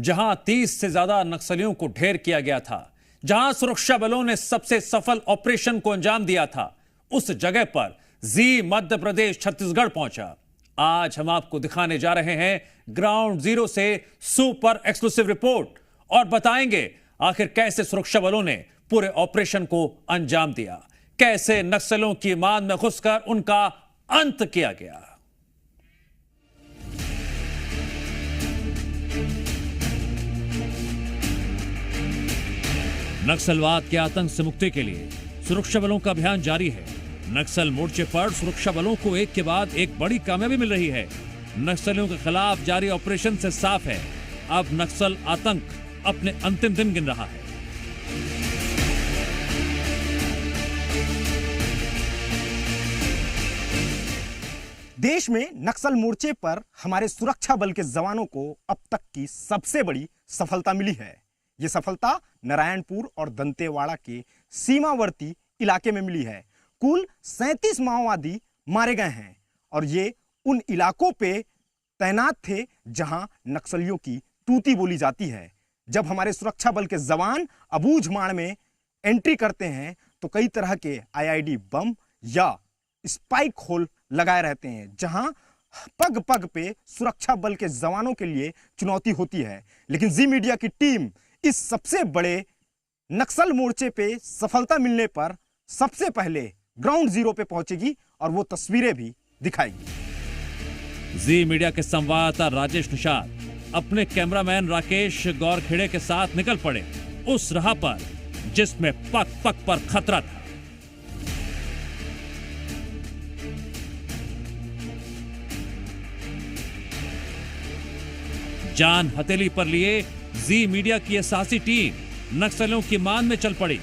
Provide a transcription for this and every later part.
जहां 30 से ज्यादा नक्सलियों को ढेर किया गया था, जहां सुरक्षा बलों ने सबसे सफल ऑपरेशन को अंजाम दिया था, उस जगह पर जी मध्य प्रदेश छत्तीसगढ़ पहुंचा। आज हम आपको दिखाने जा रहे हैं ग्राउंड जीरो से सुपर एक्सक्लूसिव रिपोर्ट और बताएंगे आखिर कैसे सुरक्षा बलों ने पूरे ऑपरेशन को अंजाम दिया, कैसे नक्सलियों की मान में घुसकर उनका अंत किया गया। नक्सलवाद के आतंक से मुक्ति के लिए सुरक्षा बलों का अभियान जारी है। नक्सल मोर्चे पर सुरक्षा बलों को एक के बाद एक बड़ी कामयाबी मिल रही है। नक्सलियों के खिलाफ जारी ऑपरेशन से साफ है, अब नक्सल आतंक अपने अंतिम दिन गिन रहा है। देश में नक्सल मोर्चे पर हमारे सुरक्षा बल के जवानों को अब तक की सबसे बड़ी सफलता मिली है। यह सफलता नारायणपुर और दंतेवाड़ा के सीमावर्ती इलाके में मिली है। कुल 37 माओवादी मारे गए हैं और ये उन इलाकों पे तैनात थे जहां नक्सलियों की तूती बोली जाती है। जब हमारे सुरक्षा बल के जवान अबूझमाड़ में एंट्री करते हैं तो कई तरह के आईईडी बम या स्पाइक होल लगाए रहते हैं, जहां पग पग पे सुरक्षा बल के जवानों के लिए चुनौती होती है। लेकिन जी मीडिया की टीम इस सबसे बड़े नक्सल मोर्चे पे सफलता मिलने पर सबसे पहले ग्राउंड जीरो पे पहुंचेगी और वो तस्वीरें भी दिखाएगी। जी मीडिया के संवाददाता राजेश निषाद अपने कैमरामैन राकेश गौरखेड़े के साथ निकल पड़े उस राह पर जिसमें पग पग पर खतरा था। जान हथेली पर लिए जी मीडिया की यह साहसी टीम नक्सलियों की मान में चल पड़ी।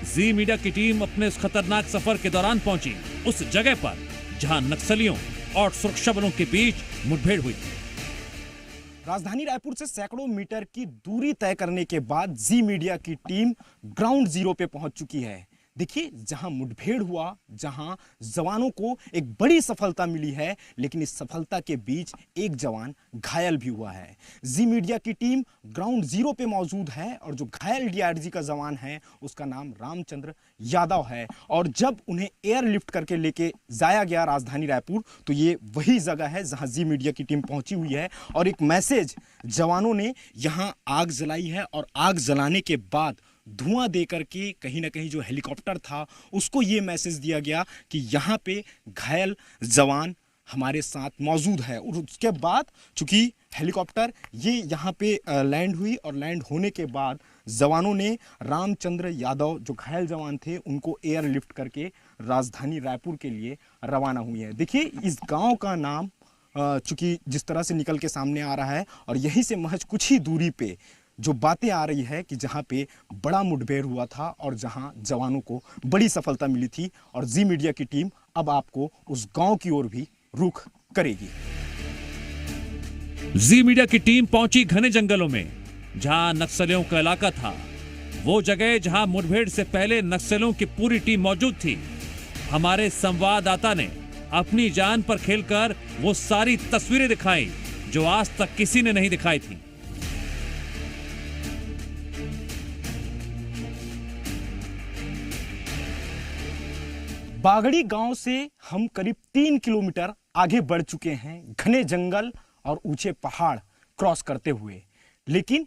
जी मीडिया की टीम अपने इस खतरनाक सफर के दौरान पहुंची उस जगह पर जहां नक्सलियों और सुरक्षा बलों के बीच मुठभेड़ हुई। राजधानी रायपुर से सैकड़ों मीटर की दूरी तय करने के बाद जी मीडिया की टीम ग्राउंड जीरो पे पहुंच चुकी है। देखिए, जहां मुठभेड़ हुआ, जहां जवानों को एक बड़ी सफलता मिली है, लेकिन इस सफलता के बीच एक जवान घायल भी हुआ है। जी मीडिया की टीम ग्राउंड जीरो पे मौजूद है और जो घायल डीआरजी का जवान है उसका नाम रामचंद्र यादव है। और जब उन्हें एयरलिफ्ट करके लेके जाया गया राजधानी रायपुर, तो ये वही जगह है जहां जी मीडिया की टीम पहुंची हुई है। और एक मैसेज जवानों ने यहां आग जलाई है और आग जलाने के बाद धुआं देकर के कहीं ना कहीं जो हेलीकॉप्टर था उसको ये मैसेज दिया गया कि यहाँ पे घायल जवान हमारे साथ मौजूद है। और उसके बाद चूंकि हेलीकॉप्टर ये यहाँ पे लैंड हुई और लैंड होने के बाद जवानों ने रामचंद्र यादव जो घायल जवान थे उनको एयरलिफ्ट करके राजधानी रायपुर के लिए रवाना हुई है। देखिए, इस गाँव का नाम चूंकि जिस तरह से निकल के सामने आ रहा है और यहीं से महज कुछ ही दूरी पे जो बातें आ रही है कि जहां पे बड़ा मुठभेड़ हुआ था और जहां जवानों को बड़ी सफलता मिली थी। और जी मीडिया की टीम अब आपको उस गांव की ओर भी रुख करेगी। जी मीडिया की टीम पहुंची घने जंगलों में जहां नक्सलियों का इलाका था, वो जगह जहां मुठभेड़ से पहले नक्सलियों की पूरी टीम मौजूद थी। हमारे संवाददाता ने अपनी जान पर खेलकर वो सारी तस्वीरें दिखाई जो आज तक किसी ने नहीं दिखाई थी। बागड़ी गांव से हम करीब 3 किलोमीटर आगे बढ़ चुके हैं, घने जंगल और ऊंचे पहाड़ क्रॉस करते हुए। लेकिन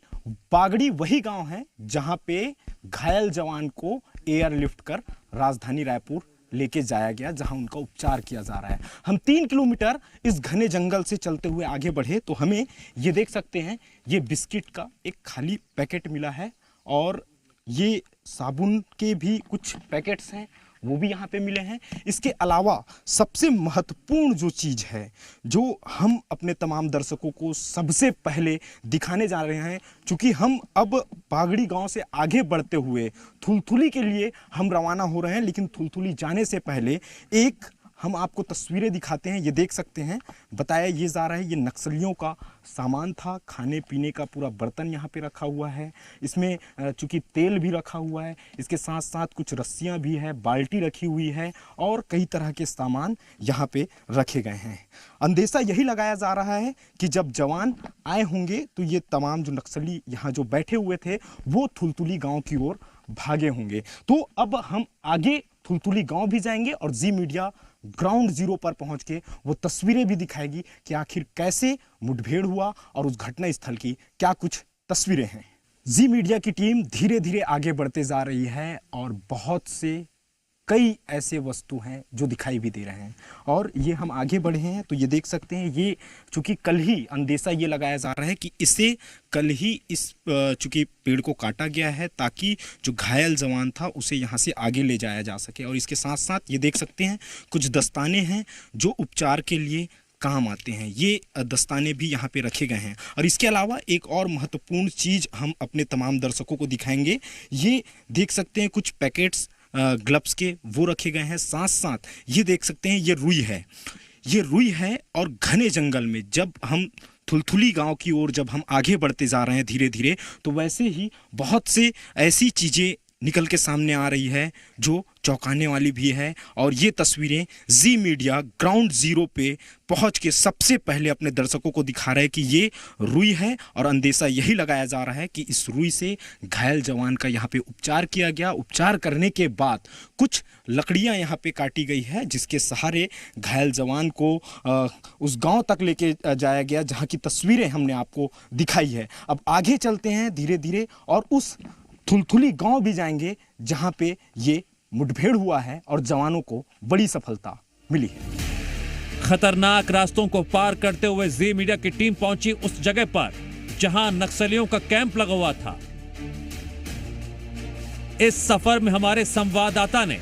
बागड़ी वही गांव है जहां पे घायल जवान को एयरलिफ्ट कर राजधानी रायपुर लेके जाया गया, जहां उनका उपचार किया जा रहा है। हम 3 किलोमीटर इस घने जंगल से चलते हुए आगे बढ़े तो हमें ये देख सकते हैं, ये बिस्किट का एक खाली पैकेट मिला है और ये साबुन के भी कुछ पैकेट्स हैं, वो भी यहाँ पे मिले हैं। इसके अलावा सबसे महत्वपूर्ण जो चीज़ है, जो हम अपने तमाम दर्शकों को सबसे पहले दिखाने जा रहे हैं, चूँकि हम अब बागड़ी गांव से आगे बढ़ते हुए थुलथुली के लिए हम रवाना हो रहे हैं, लेकिन थुलथुली जाने से पहले एक हम आपको तस्वीरें दिखाते हैं। ये देख सकते हैं, बताया ये जा रहा है ये नक्सलियों का सामान था, खाने पीने का पूरा बर्तन यहाँ पे रखा हुआ है। इसमें चूँकि तेल भी रखा हुआ है, इसके साथ साथ कुछ रस्सियाँ भी है, बाल्टी रखी हुई है और कई तरह के सामान यहाँ पे रखे गए हैं। अंदेशा यही लगाया जा रहा है कि जब जवान आए होंगे तो ये तमाम जो नक्सली यहाँ जो बैठे हुए थे वो थुलथुली गांव की ओर भागे होंगे। तो अब हम आगे थुलथुली गांव भी जाएंगे और जी मीडिया ग्राउंड जीरो पर पहुंच के वो तस्वीरें भी दिखाएगी कि आखिर कैसे मुठभेड़ हुआ और उस घटना स्थल की क्या कुछ तस्वीरें हैं। जी मीडिया की टीम धीरे धीरे आगे बढ़ते जा रही है और बहुत से कई ऐसे वस्तु हैं जो दिखाई भी दे रहे हैं। और ये हम आगे बढ़े हैं तो ये देख सकते हैं, ये चूँकि कल ही अंदेशा ये लगाया जा रहा है कि इसे कल ही इस चूँकि पेड़ को काटा गया है ताकि जो घायल जवान था उसे यहाँ से आगे ले जाया जा सके। और इसके साथ साथ ये देख सकते हैं कुछ दस्ताने हैं जो उपचार के लिए काम आते हैं, ये दस्ताने भी यहाँ पे रखे गए हैं। और इसके अलावा एक और महत्वपूर्ण चीज़ हम अपने तमाम दर्शकों को दिखाएंगे। ये देख सकते हैं कुछ पैकेट्स ग्लव्स के वो रखे गए हैं। साथ साथ ये देख सकते हैं ये रुई है और घने जंगल में जब हम थुलथुली गांव की ओर जब हम आगे बढ़ते जा रहे हैं धीरे धीरे, तो वैसे ही बहुत से ऐसी चीज़ें निकल के सामने आ रही है जो चौंकाने वाली भी है। और ये तस्वीरें जी मीडिया ग्राउंड जीरो पे पहुंच के सबसे पहले अपने दर्शकों को दिखा रहा है कि ये रुई है और अंदेशा यही लगाया जा रहा है कि इस रुई से घायल जवान का यहाँ पे उपचार किया गया। उपचार करने के बाद कुछ लकड़ियाँ यहाँ पे काटी गई है जिसके सहारे घायल जवान को उस गाँव तक लेके जाया गया जहाँ की तस्वीरें हमने आपको दिखाई है। अब आगे चलते हैं धीरे धीरे और उस थुलथुली गांव भी जाएंगे जहां पे ये मुठभेड़ हुआ है और जवानों को बड़ी सफलता मिली है। खतरनाक रास्तों को पार करते हुए जी मीडिया की टीम पहुंची उस जगह पर जहां नक्सलियों का कैंप लगा हुआ था। इस सफर में हमारे संवाददाता ने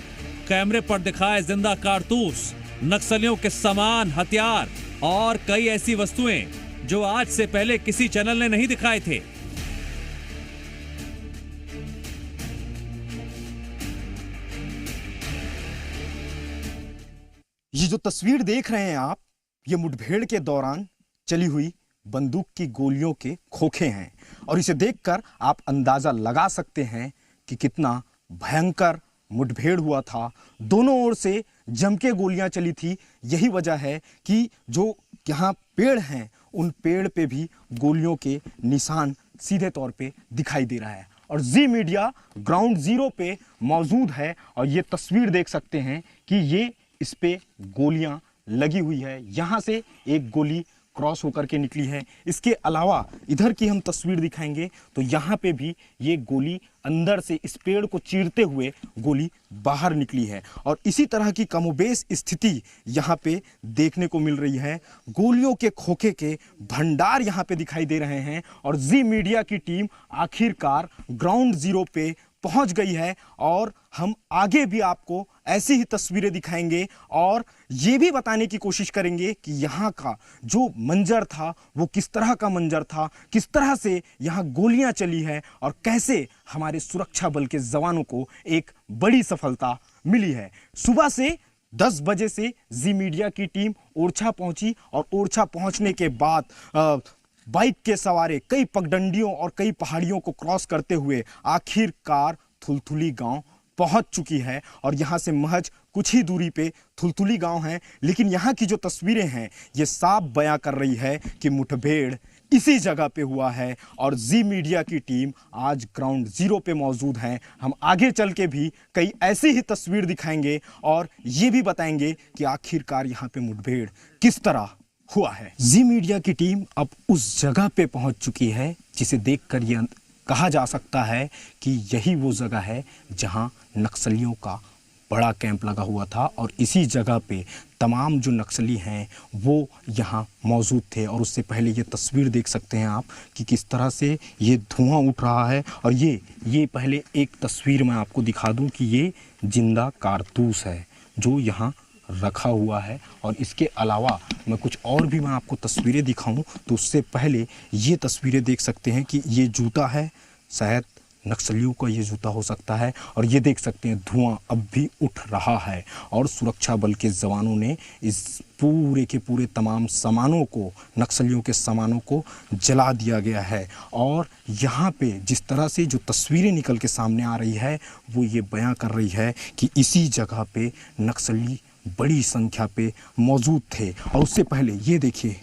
कैमरे पर दिखाए जिंदा कारतूस, नक्सलियों के सामान, हथियार और कई ऐसी वस्तुएं जो आज से पहले किसी चैनल ने नहीं दिखाए थे। ये जो तस्वीर देख रहे हैं आप, ये मुठभेड़ के दौरान चली हुई बंदूक की गोलियों के खोखे हैं और इसे देखकर आप अंदाजा लगा सकते हैं कि कितना भयंकर मुठभेड़ हुआ था। दोनों ओर से जम के गोलियां चली थी। यही वजह है कि जो यहाँ पेड़ हैं उन पेड़ पे भी गोलियों के निशान सीधे तौर पे दिखाई दे रहा है। और जी मीडिया ग्राउंड जीरो पे मौजूद है और ये तस्वीर देख सकते हैं कि ये इस पे गोलियां लगी हुई है। यहाँ से एक गोली क्रॉस होकर के निकली है। इसके अलावा इधर की हम तस्वीर दिखाएंगे तो यहाँ पे भी ये गोली अंदर से इस पेड़ को चीरते हुए गोली बाहर निकली है। और इसी तरह की कमोबेश स्थिति यहाँ पे देखने को मिल रही है। गोलियों के खोखे के भंडार यहाँ पे दिखाई दे रहे हैं और जी मीडिया की टीम आखिरकार ग्राउंड जीरो पे पहुंच गई है। और हम आगे भी आपको ऐसी ही तस्वीरें दिखाएंगे और ये भी बताने की कोशिश करेंगे कि यहाँ का जो मंजर था वो किस तरह का मंजर था, किस तरह से यहाँ गोलियां चली है और कैसे हमारे सुरक्षा बल के जवानों को एक बड़ी सफलता मिली है। सुबह से 10 बजे से जी मीडिया की टीम ओरछा पहुंची और ओरछा पहुंचने के बाद बाइक के सवारे कई पगडंडियों और कई पहाड़ियों को क्रॉस करते हुए आखिरकार थुलथुली गांव पहुंच चुकी है। और यहां से महज कुछ ही दूरी पे थुलथुली गांव है, लेकिन यहां की जो तस्वीरें हैं ये साफ बयां कर रही है कि मुठभेड़ इसी जगह पे हुआ है। और जी मीडिया की टीम आज ग्राउंड जीरो पे मौजूद है। हम आगे चल के भी कई ऐसी ही तस्वीर दिखाएंगे और ये भी बताएंगे कि आखिरकार यहाँ पे मुठभेड़ किस तरह हुआ है। जी मीडिया की टीम अब उस जगह पे पहुंच चुकी है जिसे देखकर यह कहा जा सकता है कि यही वो जगह है जहां नक्सलियों का बड़ा कैंप लगा हुआ था। और इसी जगह पे तमाम जो नक्सली हैं वो यहाँ मौजूद थे। और उससे पहले ये तस्वीर देख सकते हैं आप कि किस तरह से ये धुआं उठ रहा है। और ये पहले एक तस्वीर मैं आपको दिखा दूं कि ये जिंदा कारतूस है जो यहाँ रखा हुआ है। और इसके अलावा मैं कुछ और भी मैं आपको तस्वीरें दिखाऊं तो उससे पहले ये तस्वीरें देख सकते हैं कि ये जूता है, शायद नक्सलियों का ये जूता हो सकता है। और ये देख सकते हैं धुआं अब भी उठ रहा है और सुरक्षा बल के जवानों ने इस पूरे के पूरे तमाम सामानों को, नक्सलियों के सामानों को जला दिया गया है। और यहाँ पे जिस तरह से जो तस्वीरें निकल के सामने आ रही है वो ये बयां कर रही है कि इसी जगह पे नक्सली बड़ी संख्या पे मौजूद थे। और उससे पहले ये देखिए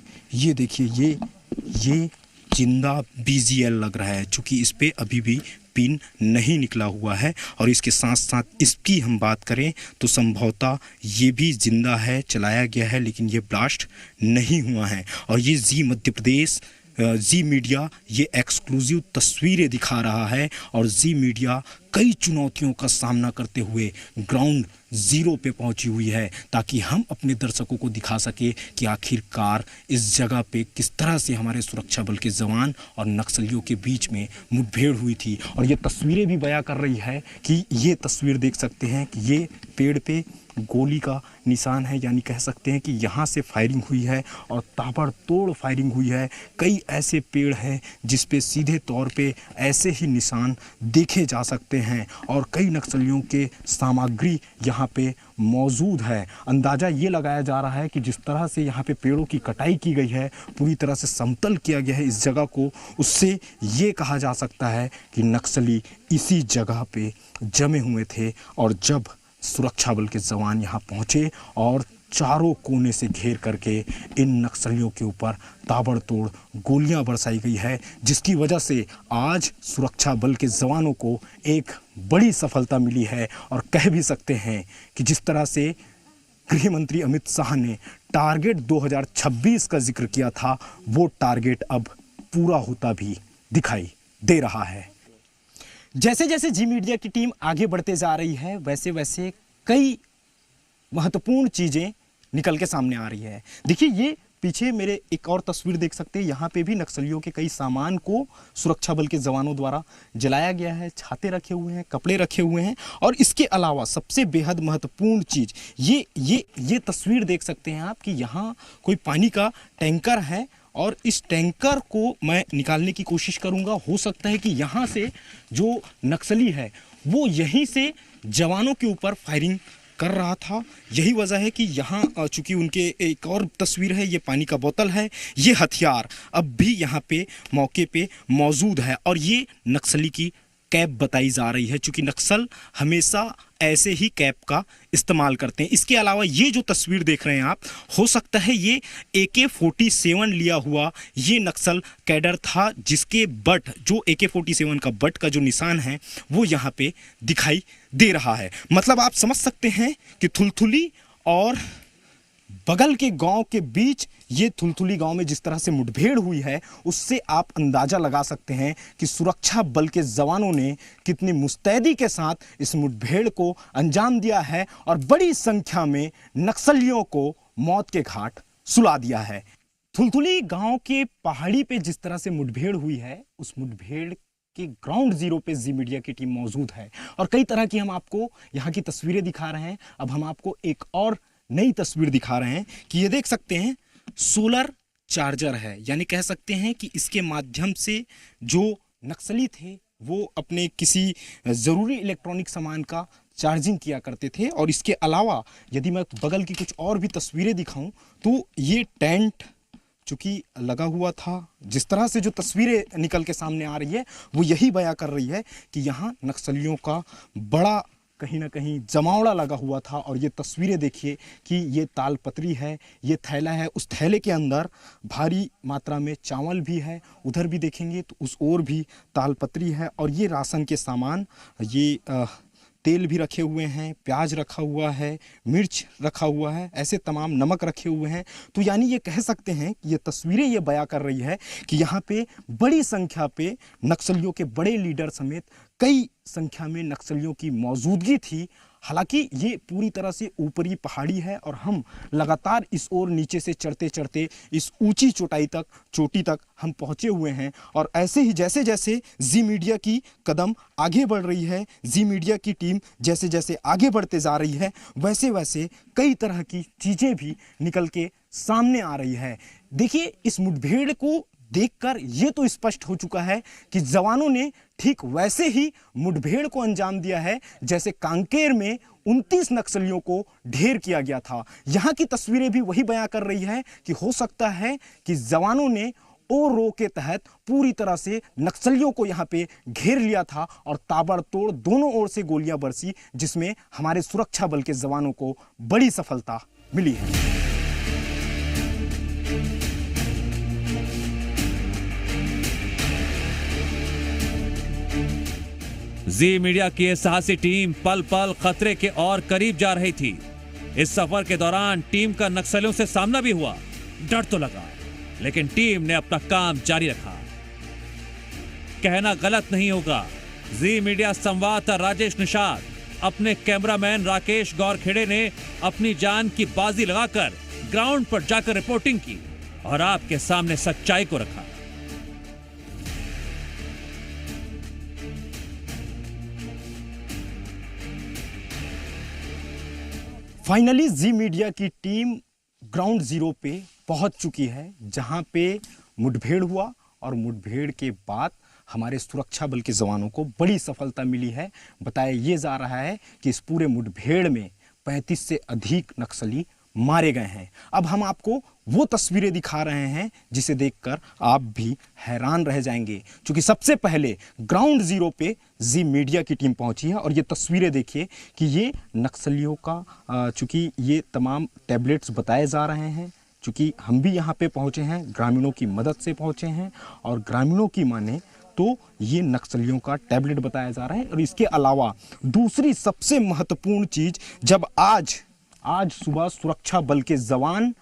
ये जिंदा BGL लग रहा है, चूँकि इस पे अभी भी पिन नहीं निकला हुआ है। और इसके साथ साथ इसकी हम बात करें तो संभवतः ये भी जिंदा है, चलाया गया है, लेकिन ये ब्लास्ट नहीं हुआ है। और ये जी मध्य प्रदेश जी मीडिया ये एक्सक्लूसिव तस्वीरें दिखा रहा है। और जी मीडिया कई चुनौतियों का सामना करते हुए ग्राउंड ज़ीरो पे पहुंची हुई है, ताकि हम अपने दर्शकों को दिखा सके कि आखिरकार इस जगह पे किस तरह से हमारे सुरक्षा बल के जवान और नक्सलियों के बीच में मुठभेड़ हुई थी। और ये तस्वीरें भी बयां कर रही है कि ये तस्वीर देख सकते हैं कि ये पेड़ पे गोली का निशान है, यानी कह सकते हैं कि यहाँ से फायरिंग हुई है और ताबड़तोड़ फायरिंग हुई है। कई ऐसे पेड़ हैं जिस पे सीधे तौर पे ऐसे ही निशान देखे जा सकते हैं और कई नक्सलियों के सामग्री यहाँ पे मौजूद है। अंदाज़ा ये लगाया जा रहा है कि जिस तरह से यहाँ पे पेड़ों की कटाई की गई है, पूरी तरह से समतल किया गया है इस जगह को, उससे ये कहा जा सकता है कि नक्सली इसी जगह पे जमे हुए थे। और जब सुरक्षा बल के जवान यहाँ पहुँचे और चारों कोने से घेर करके इन नक्सलियों के ऊपर ताबड़तोड़ गोलियां बरसाई गई है, जिसकी वजह से आज सुरक्षा बल के जवानों को एक बड़ी सफलता मिली है। और कह भी सकते हैं कि जिस तरह से गृह मंत्री अमित शाह ने टारगेट 2026 का जिक्र किया था, वो टारगेट अब पूरा होता भी दिखाई दे रहा है। जैसे जैसे जी मीडिया की टीम आगे बढ़ते जा रही है, वैसे वैसे कई महत्वपूर्ण चीजें निकल के सामने आ रही है। देखिए ये पीछे मेरे एक और तस्वीर देख सकते हैं, यहाँ पे भी नक्सलियों के कई सामान को सुरक्षा बल के जवानों द्वारा जलाया गया है। छाते रखे हुए हैं, कपड़े रखे हुए हैं। और इसके अलावा सबसे बेहद महत्वपूर्ण चीज ये तस्वीर देख सकते हैं आप कि यहाँ कोई पानी का टैंकर है और इस टैंकर को मैं निकालने की कोशिश करूंगा। हो सकता है कि यहाँ से जो नक्सली है वो यहीं से जवानों के ऊपर फायरिंग कर रहा था। यही वजह है कि यहाँ चूंकि उनके एक और तस्वीर है, ये पानी का बोतल है, ये हथियार अब भी यहाँ पे मौके पे मौजूद है। और ये नक्सली की कैप बताई जा रही है, चूंकि नक्सल हमेशा ऐसे ही कैप का इस्तेमाल करते हैं। इसके अलावा ये जो तस्वीर देख रहे हैं आप, हो सकता है ये AK-47 लिया हुआ ये नक्सल कैडर था, जिसके बट जो AK-47 का बट का जो निशान है वो यहाँ पे दिखाई दे रहा है। मतलब आप समझ सकते हैं कि थुलथुली और बगल के गांव के बीच ये थुलथुली गांव में जिस तरह से मुठभेड़ हुई है, उससे आप अंदाजा लगा सकते हैं कि सुरक्षा बल के जवानों ने कितनी मुस्तैदी के साथ इस मुठभेड़ को अंजाम दिया है और बड़ी संख्या में नक्सलियों को मौत के घाट सुला दिया है। थुलथुली गांव के पहाड़ी पे जिस तरह से मुठभेड़ हुई है, उस मुठभेड़ कि ग्राउंड जीरो पे जी मीडिया की टीम मौजूद है और कई तरह की हम आपको यहाँ की तस्वीरें दिखा रहे हैं। अब हम आपको एक और नई तस्वीर दिखा रहे हैं कि ये देख सकते हैं सोलर चार्जर है, यानी कह सकते हैं कि इसके माध्यम से जो नक्सली थे वो अपने किसी ज़रूरी इलेक्ट्रॉनिक सामान का चार्जिंग किया करते थे। और इसके अलावा यदि मैं बगल की कुछ और भी तस्वीरें दिखाऊं तो ये टेंट चूँकि लगा हुआ था, जिस तरह से जो तस्वीरें निकल के सामने आ रही है वो यही बयां कर रही है कि यहाँ नक्सलियों का बड़ा कहीं ना कहीं जमावड़ा लगा हुआ था। और ये तस्वीरें देखिए कि ये तालपत्री है, ये थैला है, उस थैले के अंदर भारी मात्रा में चावल भी है, उधर भी देखेंगे तो उस ओर भी तालपत्री है। और ये राशन के सामान, ये तेल भी रखे हुए हैं, प्याज रखा हुआ है, मिर्च रखा हुआ है, ऐसे तमाम नमक रखे हुए हैं। तो यानी ये कह सकते हैं कि ये तस्वीरें ये बयां कर रही है कि यहाँ पे बड़ी संख्या पे नक्सलियों के बड़े लीडर समेत कई संख्या में नक्सलियों की मौजूदगी थी। हालांकि ये पूरी तरह से ऊपरी पहाड़ी है और हम लगातार इस ओर नीचे से चढ़ते चढ़ते इस ऊंची चोटी तक हम पहुंचे हुए हैं। और ऐसे ही जैसे जैसे जी मीडिया की कदम आगे बढ़ रही है, जी मीडिया की टीम जैसे जैसे आगे बढ़ते जा रही है, वैसे वैसे कई तरह की चीज़ें भी निकल के सामने आ रही है। देखिए इस मुठभेड़ को देखकर ये तो स्पष्ट हो चुका है कि जवानों ने ठीक वैसे ही मुठभेड़ को अंजाम दिया है जैसे कांकेर में 29 नक्सलियों को ढेर किया गया था। यहां की तस्वीरें भी वही बयां कर रही है कि हो सकता है कि जवानों ने ओ रो के तहत पूरी तरह से नक्सलियों को यहां पे घेर लिया था और ताबड़तोड़ दोनों ओर से गोलियां बरसी, जिसमें हमारे सुरक्षा बल के जवानों को बड़ी सफलता मिली है। जी मीडिया की यह साहसी टीम पल पल खतरे के और करीब जा रही थी। इस सफर के दौरान टीम का नक्सलियों से सामना भी हुआ। डर तो लगा, लेकिन टीम ने अपना काम जारी रखा। कहना गलत नहीं होगा, जी मीडिया संवाददाता राजेश निषाद अपने कैमरामैन राकेश गौरखेड़े ने अपनी जान की बाजी लगाकर ग्राउंड पर जाकर रिपोर्टिंग की और आपके सामने सच्चाई को रखा। फाइनली जी मीडिया की टीम ग्राउंड जीरो पे पहुंच चुकी है, जहां पे मुठभेड़ हुआ और मुठभेड़ के बाद हमारे सुरक्षा बल के जवानों को बड़ी सफलता मिली है। बताया ये जा रहा है कि इस पूरे मुठभेड़ में 35 से अधिक नक्सली मारे गए हैं। अब हम आपको वो तस्वीरें दिखा रहे हैं जिसे देखकर आप भी हैरान रह जाएंगे, क्योंकि सबसे पहले ग्राउंड जीरो पे जी मीडिया की टीम पहुंची है और ये तस्वीरें देखिए कि ये नक्सलियों का चूंकि ये तमाम टैबलेट्स बताए जा रहे हैं, चूंकि हम भी यहाँ पे पहुंचे हैं, ग्रामीणों की मदद से पहुंचे हैं और ग्रामीणों की माने तो ये नक्सलियों का टैबलेट बताया जा रहा है। और इसके अलावा दूसरी सबसे महत्वपूर्ण चीज, जब आज सुबह सुरक्षा बल के जवान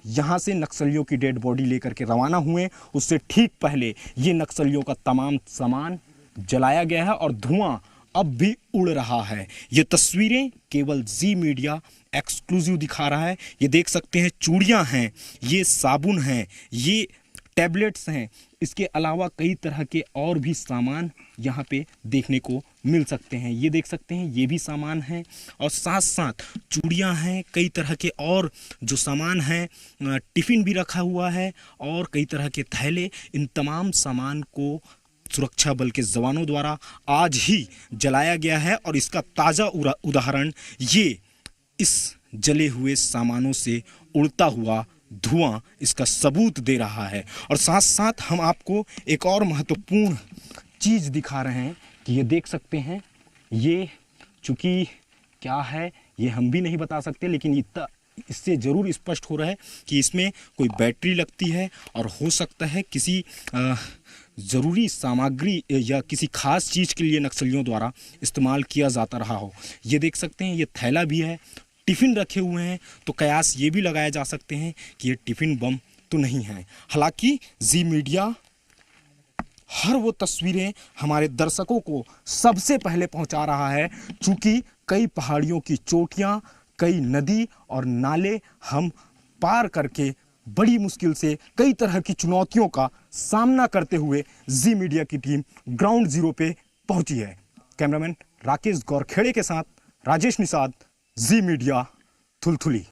यहां से नक्सलियों की डेड बॉडी लेकर के रवाना हुए, उससे ठीक पहले ये नक्सलियों का तमाम सामान जलाया गया है और धुआं अब भी उड़ रहा है। ये तस्वीरें केवल जी मीडिया एक्सक्लूसिव दिखा रहा है। ये देख सकते हैं, चूड़ियां हैं, ये साबुन हैं, ये टैबलेट्स हैं, इसके अलावा कई तरह के और भी सामान यहाँ पे देखने को मिल सकते हैं। ये देख सकते हैं, ये भी सामान है और साथ साथ चूड़ियाँ हैं, कई तरह के और जो सामान हैं, टिफ़िन भी रखा हुआ है और कई तरह के थैले। इन तमाम सामान को सुरक्षा बल के जवानों द्वारा आज ही जलाया गया है और इसका ताज़ा उदाहरण ये इस जले हुए सामानों से उड़ता हुआ धुआं इसका सबूत दे रहा है। और साथ साथ हम आपको एक और महत्वपूर्ण चीज़ दिखा रहे हैं कि ये देख सकते हैं, ये चूँकि क्या है ये हम भी नहीं बता सकते, लेकिन इतना इससे ज़रूर स्पष्ट हो रहा है कि इसमें कोई बैटरी लगती है और हो सकता है किसी ज़रूरी सामग्री या किसी खास चीज़ के लिए नक्सलियों द्वारा इस्तेमाल किया जाता रहा हो। ये देख सकते हैं, ये थैला भी है, टिफ़िन रखे हुए हैं, तो कयास ये भी लगाए जा सकते हैं कि ये टिफ़िन बम तो नहीं है। हालांकि जी मीडिया हर वो तस्वीरें हमारे दर्शकों को सबसे पहले पहुंचा रहा है, चूँकि कई पहाड़ियों की चोटियां, कई नदी और नाले हम पार करके बड़ी मुश्किल से कई तरह की चुनौतियों का सामना करते हुए जी मीडिया की टीम ग्राउंड जीरो पे पहुंची है। कैमरामैन राकेश गौरखेड़े के साथ राजेश निषाद, जी मीडिया, थुलथुली।